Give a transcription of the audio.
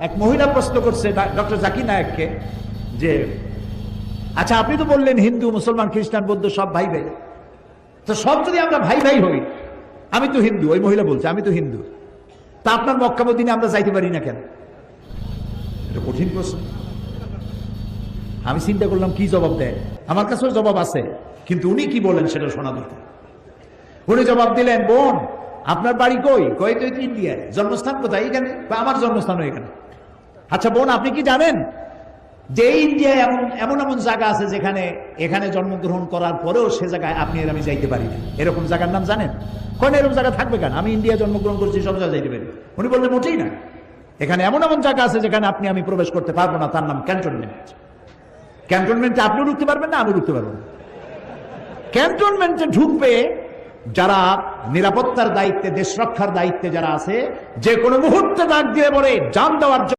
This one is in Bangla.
এক মহিলা প্রশ্ন করছে ডক্টর জাকির নায়েককে যে আচ্ছা আপনি তো বললেন হিন্দু মুসলমান খ্রিস্টান বৌদ্ধ সব ভাই ভাই, তো সব যদি আমরা ভাই ভাই হই, আমি তো হিন্দু, ওই মহিলা বলছে আমি তো হিন্দু, তা আপনার মক্কা মদিনে আমরা যাইতে পারি না কেন? এটা কঠিন প্রশ্ন। আমি চিন্তা করলাম কি জবাব দেয়। আমার কাছেও জবাব আছে, কিন্তু উনি কি বলেন সেটা শোনা দরকার। উনি জবাব দিলেন, বোন আপনার বাড়ি কই? কই তো ইন্ডিয়ায়। জন্মস্থান কোথায়? এখানে। বা আমার জন্মস্থান এখানে। আচ্ছা বোন আপনি কি জানেন যে ইন্ডিয়ায় এমন এমন এমন জায়গা আছে যেখানে এখানে জন্মগ্রহণ করার পরেও সে জায়গায় আপনি আর আমি যাইতে পারি না, এরকম জায়গার নাম জানেন? কোন এরকম জায়গা থাকবে কেন? আমি ইন্ডিয়া জন্মগ্রহণ করছি, সব জায়গায় যাইতে পারি। উনি বললেন মোটেই না, এখানে এমন এমন জায়গা আছে যেখানে আপনি আমি প্রবেশ করতে পারবো না, তার নাম ক্যান্টনমেন্ট। ক্যান্টনমেন্টে আপনিও ঢুকতে পারবেন না, আমি ঢুকতে পারবো না। ক্যান্টনমেন্টে ঢুকবে যারা নিরাপত্তার দায়িত্বে, দেশ রক্ষার দায়িত্বে যারা আছে, যে কোনো মুহূর্তে ডাক দিয়ে বলে জান দেওয়ার